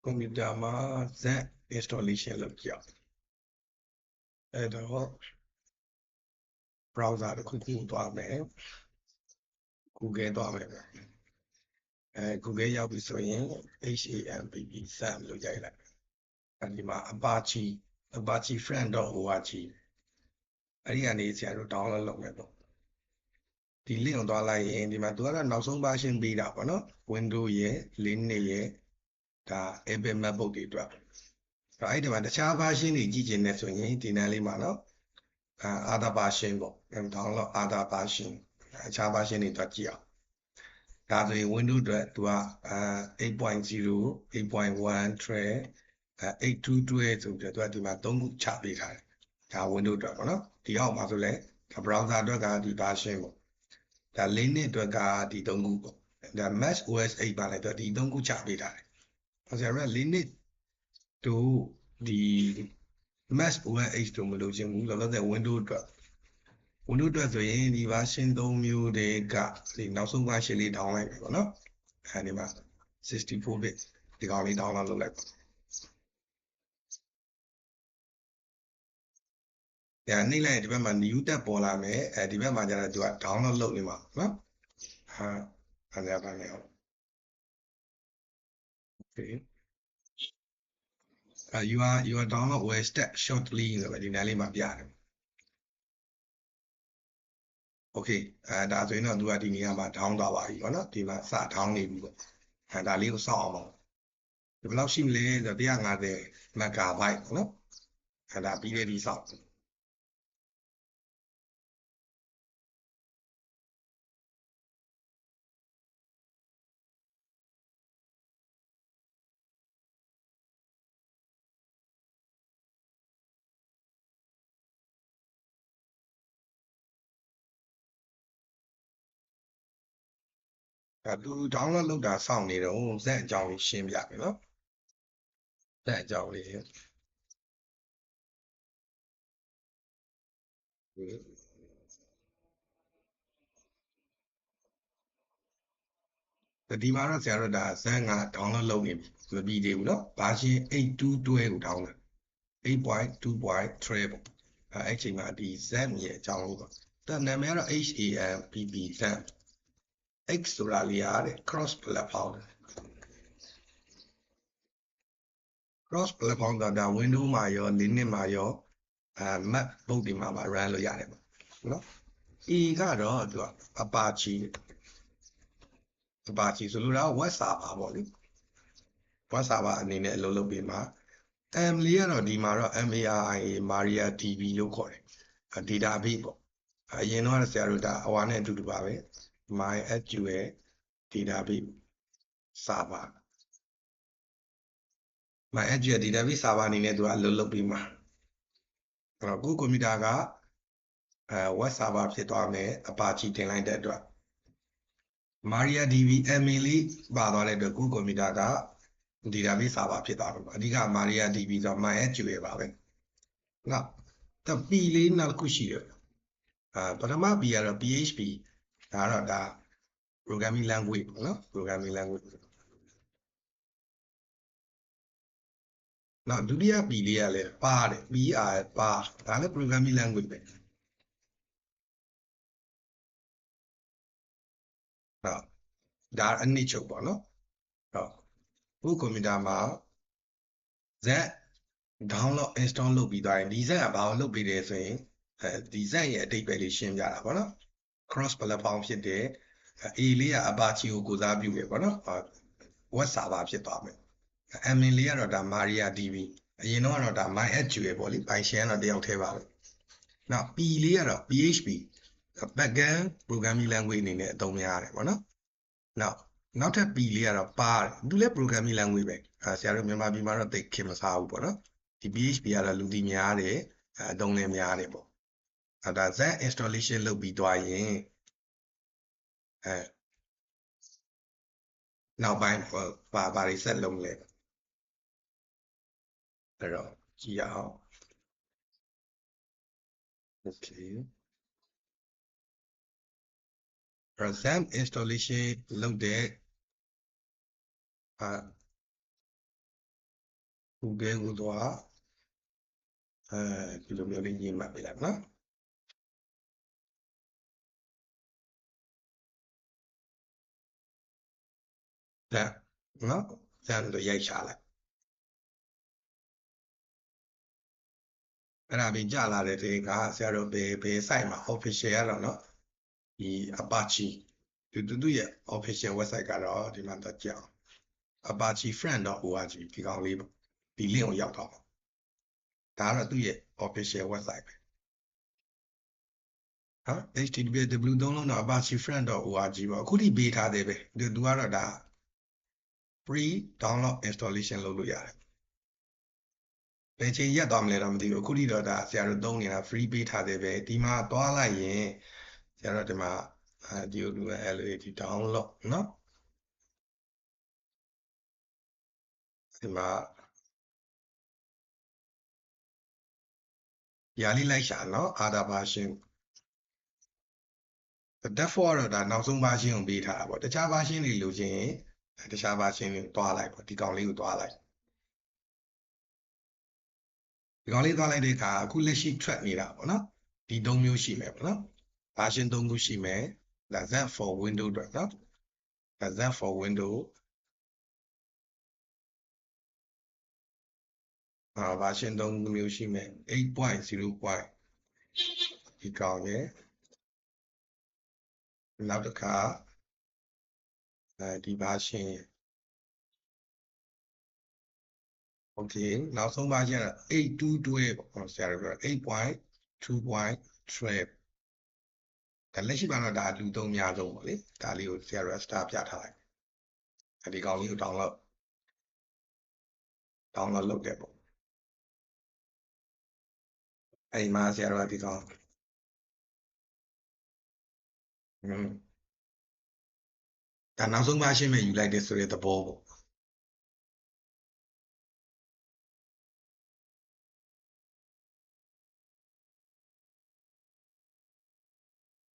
computer မှာ Z installation လုပ်ကြည့်အဲ့တော့ browser တစ်ခုခုသွားမယ် Google သွားမယ်Google ရောက်ပြီဆိုရင် HAMPP SAM လို့ရိုက်လိုက်ဒီမှာ Apache friend.org အဲ့ဒီကနေဆရာတို့ download လုပ်မယ်ပေါ့ဒီ link ကိုသွားလိုက်ရင်ဒီမှာသူကတော့နောက်ဆုံး version ပေးတာပေါ့နော် Windows ရဲ့ Linux ရဲ့ဒါ Apple MacBook တွေအတွက်အဲ့ဒီမှာတခြား version တွေကြည့်ချင်တယ်ဆိုရင်ဒီနားလေးမှာနော်other version ပေါ့ download other version အခြား version တွေတွက်ကြည့်အောင်ဒါဆိုရင် Windows အတွက်သူက8.0 8.1 trail 822ဆိုပြီးတော့သူကဒီမှာ3ခုချပေးထားတယ်ဒါ Windows အတွက်ပေါ့နော်ဒီအောက်မှာဆိုလဲဒါ browser အတွက်ကဒီ version ပေါ့ဒါ Linux အတွက်ကဒီ3ခုပေါ့ဒါ Mac OS 8ပါလဲသူဒီ3ခုချပေးထားတယ်ဆရာတို့က Linux တို့ဒီ Mac OS 8တို့မလို့ခြင်းဘူးလောလောဆယ် Windows အတွက်ဆိုရင်ဒီ version 3မျိုးတွေကဒီနောက်ဆုံး version လေး download လိုက်ပြီပေါ့နော်အဲဒီမှာ64 bit ဒီကောင်လေး download လုပ်လိုက်ပါဒါနှိပ်လိုက်ရင်ဒီဘက်မှာ new tab ပေါ်လာမယ်ဒီဘက်မှာကျတော့သူက download လုပ်နေမှာနော်အဲ့ဒါပါနေအောင် okay your download will start shortly ဆိုပဲဒီနားလေးမှာပြတယ် okay ဒါဆိုရင်တော့သူကဒီနေရာမှာ down သွားပါပြီပေါ့နော်ဒီမှာစ down နေပြီပေါ့ဒါလေးကိုစောင့်အောင်ပါဒီဘယ်လောက်ရှိမလဲဆိုတော့150 megabyte ပေါ့နော်ဒါပြီးတဲ့ဒီစောင့်သူ download လုပ်တာစောင့်နေတော့ဇက်အကြောင်းလေးရှင်းပြမယ်နော်ဇက်အကြောင်းလေးဒီမှာတော့ဆရာတို့ဒါဇက်က download လုပ်နေမပြီးသေးဘူးเนาะ version 8.2 ကို download 8.2.3 ပေါ့အဲ့ချိန်မှာဒီ Z ရဲ့အကြောင်းလေးပေါ့ဒါနာမည်ကတော့ HAMPP ZAM X ဆိုတာလေးရတယ် cross platform cross platform ဆိုတာ Windows မှာရော Linux မှာရောMacBook တွေမှာပါ run လို့ရတယ်ပေါ့เนาะ A ကတော့သူက Apache ဆိုလိုတာ web server ပေါ့လေ web server အနေနဲ့အလုပ်လုပ်ပြီးမှာ M လေးကတော့ဒီမှာတော့ MariaDB လို့ခေါ်တယ် database ပေါ့အရင်တော့ဆရာတို့ဒါဟိုနဲ့အတူတူပါပဲ MySQL database server MySQL database server အနေနဲ့သူကအလုပ်လုပ်ပြီးမှာအဲ့တော့ကိုကွန်ပျူတာကweb server ဖြစ်သွားမယ် Apache တင်လိုက်တဲ့အတွက် MariaDB MA လေးပါသွားတဲ့အတွက်ကိုကွန်ပျူတာကdatabase server ဖြစ်သွားတယ်ပေါ့အဓိက MariaDB ဆိုတော့ MySQL ပါပဲနောက် P လေးနောက်တစ်ခုရှိတယ်ပထမ P ကတော့ PHP ဒါကတော့ဒါ programming language ပေါ့နော် programming language နောက်ဒုတိယ P လေးကလည်းပါတယ် PR ပါဒါလည်း programming language ပဲဟုတ်ဒါအနည်းချုပ်ပေါ့နော်ဟုတ်ကိုကွန်ပျူတာမှာ Z download install လုပ်ပြီးသွားရင်ဒီ Z ကဘာလို့လုပ်ပြီးတယ်ဆိုရင်ဒီ Z ရဲ့အဓိပ္ပာယ်လေးရှင်းပြတာပေါ့နော် cross platform ဖြစ်တဲ့ A လေးက Apache ကိုကိုစားပြုတယ်ပေါ့နော် web server ဖြစ်သွားမယ် admin လေးကတော့ဒါ MariaDB အရင်တော့ဒါ MySQL ပေါ့လေပိုင်ရှင်ကတော့တယောက်တည်းပါပဲနောက် P လေးကတော့ PHP backend programming language အနေနဲ့အသုံးများရတယ်ပေါ့နော်နောက်ထပ် P လေးကတော့ပါတယ်သူလည်း programming language ပဲဆရာတို့မြန်မာပြည်မှာတော့သိခင်မစားဘူးပေါ့နော်ဒီ PHP ကတော့လူသိများတယ်အသုံးလည်းများတယ်ပေါ့ဒါ Z installation လုပ်ပြီးသွားရင်နောက်ပိုင်းဘာတွေဆက်လုပ်လဲအဲ့တော့ကြည့်ရအောင် okay ZAMP installation လုပ်တဲ့ Google ကိုသွားဒီလိုမျိုးလေးရေးမှတ်ပေးလိုက်နော်ဒါနော်ဇန်တို့ရိုက်ချလိုက်အဲ့ဒါပြီးကြာလာတဲ့ဒီကဆရာတို့ဘေး site မှာ official ရတော့နော်ဒီ Apache သူရဲ့ official website ကတော့ဒီမှာတော့ကြောက် apachefriend.org ဒီကောင်လေးဒီ link ကိုရောက်တော့ဒါကတော့သူ့ရဲ့ official website ပဲနော် http:// သုံးလုံးတော့ apachefriend.org ပေါ့အခုထိပေးထားသေးပဲသူကတော့ဒါ free download installation လုပ်လို့ရတယ်ဘယ်ချိန်ရက်သွားမလဲတော့မသိဘူးအခုထိတော့ဒါဆရာတို့သုံးနေတာ free ပေးထားသေးပဲဒီမှာသွားလိုက်ရင်ဆရာတို့ဒီမှာဒီလို LAD download နော်ဒီမှာရာလေးလိုက်ရှာနော် other version default တော့ဒါနောက်ဆုံး version ကိုပေးထားတာပေါ့တခြား version တွေလိုချင်ရင်တခြား version တွေတွားလိုက်ပေါ့ဒီကောင်လေးကိုတွားလိုက်ဒီကောင်လေးတွားလိုက်တဲ့အခါအခုလက်ရှိ track နေတာပေါ့နော်ဒီ၃မျိုးရှိမယ်ပေါ့နော် version ၃ခုရှိမယ်ဒါ Z for window အတွက်နော်ဒါ Z for window version 3မျိုးရှိမယ် 8.0. ဒီကောင်ရဲ့နောက်တစ်ခါဒီ version okay နောက်ဆုံး version 8.2 ပေါ့ဆရာတို့ပြော 8.2.12 ဒါလက်ရှိမှာတော့ဒါလူသုံးများဆုံးပေါ့လေဒါလေးကိုဆရာတို့ star ပြထားလိုက်ဒီကောင်လေးကို download လုပ်တယ်ပေါ့အဲ့ဒီမှာဆရာတို့ကဒီကောင်ဒါနောက်ဆုံး version ပဲယူလိုက်တယ်ဆိုတဲ့သဘောပေါ့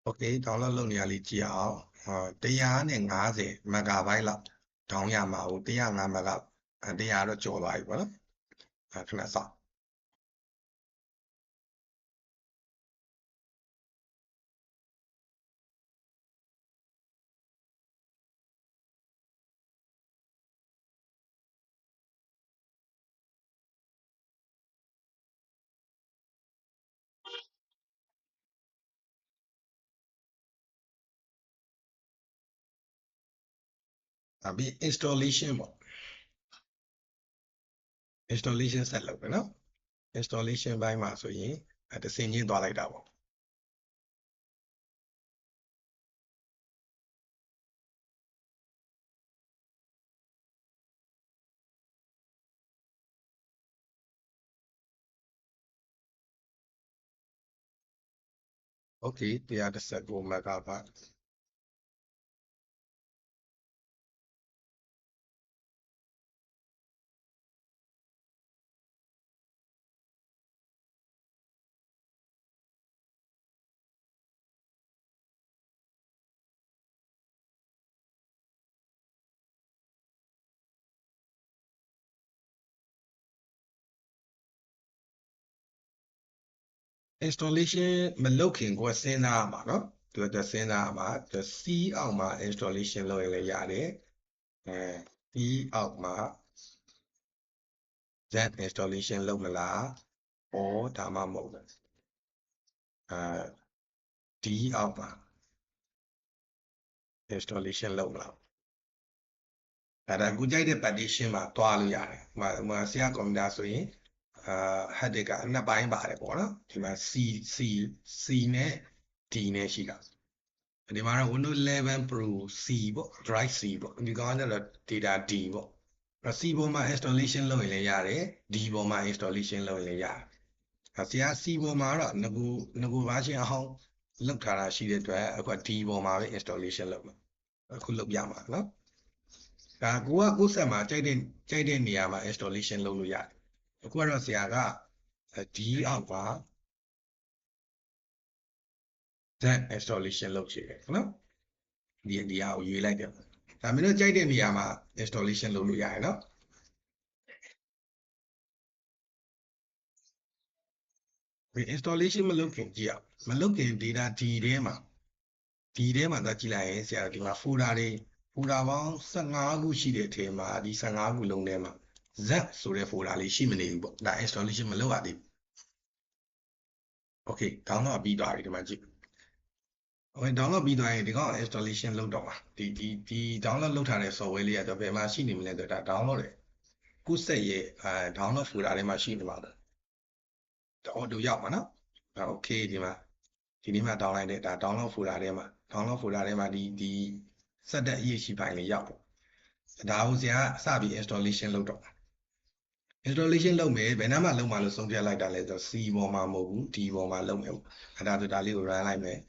โอเค download လုပ်နေရလေးကြည့်အောင်150 megabyte လောက် down ရမှာဟုတ်105 mega 100တော့ကျော်သွားပြီပေါ့နော်ခဏစောင့်ပြီး installation ပေါ့ installation ဆက်လုပ်မယ်နော် installation ဘိုင်းမှာဆိုရင်တစ်ဆင့်ချင်းသွားလိုက်တာပေါ့โอเค119 megabyte installation မလုပ်ခင်ကိုစဉ်းစားရမှာเนาะသူကစဉ်းစားရမှာ C အောက်မှာ installation လုပ်ရင်လည်းရတယ်C အောက်မှာ Z installation လုပ်မလားဒါမှမဟုတ်D အောက်မှာ installation လုပ်မလားဒါကူကြိုက်တဲ့ partition မှာတွားလို့ရတယ်ဟိုဆရာကွန်ပျူတာဆိုရင်hard disk ကနှစ်ပိုင်းပါတယ်ပေါ့နော်ဒီမှာ C နဲ့ D နဲ့ရှိတာဒီမှာတော့ Windows 11 Pro C ပေါ့ Drive C ပေါ့ဒီကောင်ကတော့ data D ပေါ့C ပေါ်မှာ installation လုပ်ရင်လည်းရတယ် D ပေါ်မှာ installation လုပ်ရင်လည်းရတယ်ဆရာ C ပေါ်မှာတော့ငကို version အဟောင်းလောက်ထားတာရှိတဲ့အတွက်အခု D ပေါ်မှာပဲ installation လုပ်မှာအခုလုပ်ပြမှာနော်ဒါကိုဆက်မှာကြိုက်တဲ့နေရာမှာ installation လုပ်လို့ရတယ်အခုကတော့ဆရာကD အောက်ပါ that installation လုပ်ချင်တယ်နော်ဒီဟာကိုရွေးလိုက်တယ်ဒါမင်းတို့ကြိုက်တဲ့နေရာမှာ installation လုပ်လို့ရတယ်နော် installation မလုပ်ခင်ကြည့်ရမလုပ်ခင် data D ထဲမှာသွားကြည့်လိုက်ရင်ဆရာဒီမှာ folder ပေါင်း15ခုရှိတဲ့အထဲမှာဒီ15ခုလုံးထဲမှာ Z ဆိုတဲ့ folder လေးရှိမနေဘူးပေါ့ဒါ installation မလုပ်ရသေးဘူး okay download ပြီးသွားပြီဒီမှာကြည့် okay download ပြီးသွားရင်ဒီကောင် installation လုပ်တော့မှာဒီ download လုပ်ထားတဲ့ software လေးကတော့ဘယ်မှာရှိနေမလဲဆိုတော့ဒါ download တယ်ကိုစက်ရဲ့download folder ထဲမှာရှိနေပါတော့တို့ရောက်ပါနော် okay ဒီမှာ download လိုက်တယ်ဒါ download folder ထဲမှာဒီစက်တဲ့ EHC ဖိုင်လေးရောက်ပေါ့ဒါကိုဆရာစပြီး installation လုပ်တော့ installation လုပ်မယ်ဘယ်နှမှာလုပ်မှာလို့ဆုံးဖြတ်လိုက်တာလဲဆိုတော့ C ပေါ်မှာမဟုတ်ဘူး D ပေါ်မှာလုပ်မယ်ပေါ့အဲ့ဒါဆိုဒါလေးကို run လိုက်မယ်